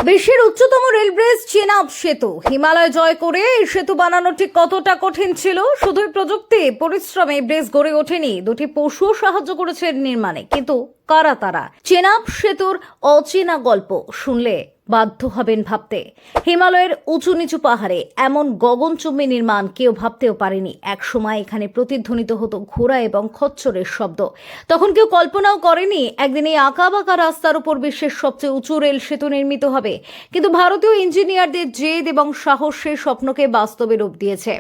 বিশ্বের উচ্চতম rail bridge Chenab সেতু হিমালয় জয় করে এই সেতু বানানো ঠিক কতটা কঠিন ছিল। শুধুই প্রযুক্তি পরিশ্রমে ব্রিজ গড়ে ওঠেনি, দুটি পশুও সাহায্য করেছে নির্মাণে। কিন্তু কারা তারা? চেনাব সেতুর অচেনা গল্প শুনলে বাধ্য হবেন ভাবতে। হিমালয়ের উঁচু নিচু পাহাড়ে এমন গগনচুম্বী নির্মাণ কেউ ভাবতেও পারেনি। এক সময় এখানে প্রতিধ্বনিত হতো ঘোড়া এবং খচ্চরের শব্দ। তখন কেউ কল্পনাও করেনি একদিন এই আঁকাবাঁকা রাস্তার উপর বিশ্বের সবচেয়ে উঁচু রেল সেতু নির্মিত হবে। কিন্তু ভারতীয় ইঞ্জিনিয়ারদের জেদ এবং সাহস সেই স্বপ্নকে বাস্তবে রূপ দিয়েছে।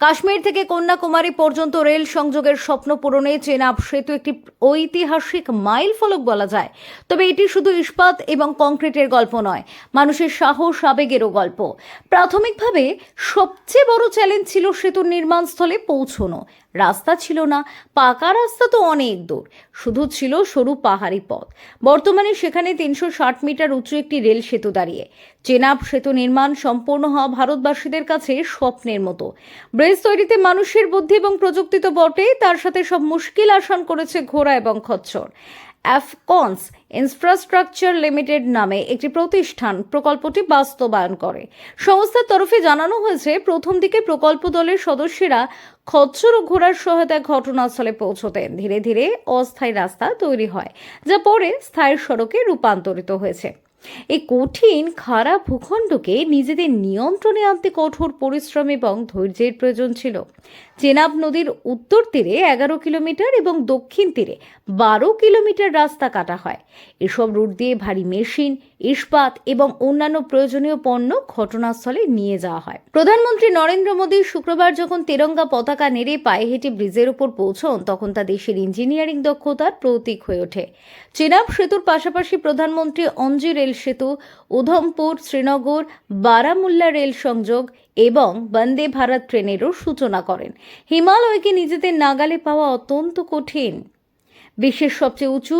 কাশ্মীর থেকে কন্যাকুমারী পর্যন্ত রেল সংযোগের স্বপ্ন পূরণে চেনাব সেতু একটি ঐতিহাসিক মাইল ফলক বলা যায়। তবে এটি শুধু ইস্পাত এবং কংক্রিটের গল্প নয়, মানুষের সাহস আবেগেরও গল্প। প্রাথমিকভাবে সবচেয়ে বড় চ্যালেঞ্জ ছিল সেতুর নির্মাণস্থলে পৌঁছানো। রাস্তা ছিল না, পাকা রাস্তা তো অনেক দূর, শুধু ছিল সরু পাহাড়ি পথ। বর্তমানে সেখানে 360 মিটার উঁচু একটি রেল সেতু দাঁড়িয়ে। চেনাব সেতু নির্মাণ সম্পূর্ণ হওয়া ভারতবাসীদের কাছে স্বপ্নের মতো। ব্রিজ তৈরিতে মানুষের বুদ্ধি এবং প্রযুক্তি তো বটেই, তার সাথে সব মুশকিল আসান করেছে ঘোড়া এবং খচ্চর। অ্যাফকনস ইনফ্রাস্ট্রাকচার লিমিটেড নামে একটি প্রতিষ্ঠান প্রকল্পটি বাস্তবায়ন করে। সংস্থার তরফে জানানো হয়েছে, প্রথম দিকে প্রকল্প দলের সদস্যরা খচ্চর ও ঘোড়ার সহায়তায় ঘটনাস্থলে পৌঁছতেন। ধীরে ধীরে অস্থায়ী রাস্তা তৈরি হয়, যা পরে স্থায়ী সড়কে রূপান্তরিত হয়েছে। এই কঠিন খারাপ ভূখণ্ডকে নিজেদের নিয়ন্ত্রণে আনতে কঠোর পরিশ্রম এবং ধৈর্যের প্রয়োজন ছিল। চেনাব নদীর উত্তর তীরে 11 কিলোমিটার এবং দক্ষিণ তীরে 12 কিলোমিটার রাস্তা কাটা হয়। এসব রুট দিয়ে ভারী মেশিন, ইস্পাত এবং অন্যান্য প্রয়োজনীয় পণ্য ঘটনাস্থলে নিয়ে যাওয়া হয়। প্রধানমন্ত্রী নরেন্দ্র মোদী শুক্রবার যখন তেরঙ্গা পতাকা নেড়ে পায়ে হেঁটে ব্রিজের উপর পৌঁছন, তখন তা দেশের ইঞ্জিনিয়ারিং দক্ষতার প্রতীক হয়ে ওঠে। চেনাব সেতুর পাশাপাশি প্রধানমন্ত্রী অঞ্জি রেল সেতু, উধমপুর, শ্রীনগর, বারামুল্লা রেল সংযোগ এবং বন্দে ভারত ট্রেনেরও সূচনা করেন। হিমালয়কে নিজেদের নাগালে পাওয়া অত্যন্ত কঠিন। বিশ্বের সবচেয়ে উঁচু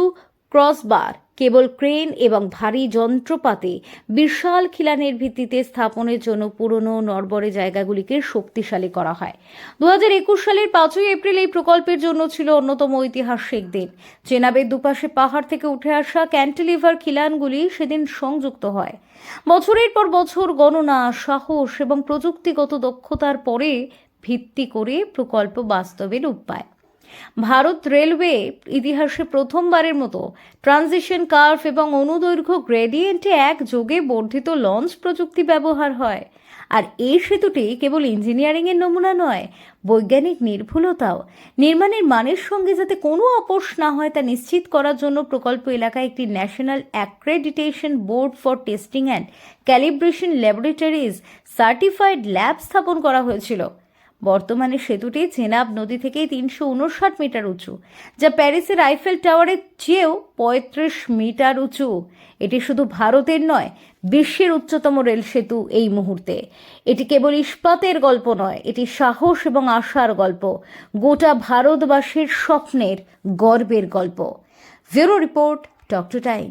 ক্রসবার, কেবল ক্রেন এবং ভারী যন্ত্রপাতি বিশাল খিলানের ভিত্তিতে স্থাপনের জন্য পুরনো নড়বড়ে জায়গাগুলিকে শক্তিশালী করা হয়। 2021 সালের 5 এপ্রিল এই প্রকল্পের জন্য ছিল অন্যতম ঐতিহাসিক দিন। চেনাবের দুপাশে পাহাড় থেকে উঠে আসা ক্যান্টিলিভার খিলানগুলি সেদিন সংযুক্ত হয়। বছরের পর বছর গণনা, সাহস এবং প্রযুক্তিগত দক্ষতার পরে ভিত্তি করে প্রকল্প বাস্তবে রূপ পায়। ভারত রেলওয়ে ইতিহাসে প্রথমবারের মতো ট্রানজিশন কার্ভ এবং অনুদৈর্ঘ্য গ্রেডিয়েন্টে একযোগে বর্ধিত লঞ্চ প্রযুক্তি ব্যবহার হয়। আর এই সেতুটি কেবল ইঞ্জিনিয়ারিংয়ের নমুনা নয়, বৈজ্ঞানিক নির্ভুলতাও। নির্মাণের মানের সঙ্গে যাতে কোনো আপোষ না হয় তা নিশ্চিত করার জন্য প্রকল্প এলাকায় একটি national accreditation board for testing and calibration laboratories certified lab স্থাপন করা হয়েছিল। বর্তমানে সেতুটি চেনাব নদী থেকে 359 মিটার উঁচু, যা প্যারিসের আইফেল টাওয়ারের চেয়েও 35 মিটার উঁচু। এটি শুধু ভারতের নয়, বিশ্বের উচ্চতম রেল সেতু এই মুহূর্তে। এটি কেবল ইস্পাতের গল্প নয়, এটি সাহস এবং আশার গল্প, গোটা ভারতবাসীর স্বপ্নের গর্বের গল্প। Bureau report, doctor time.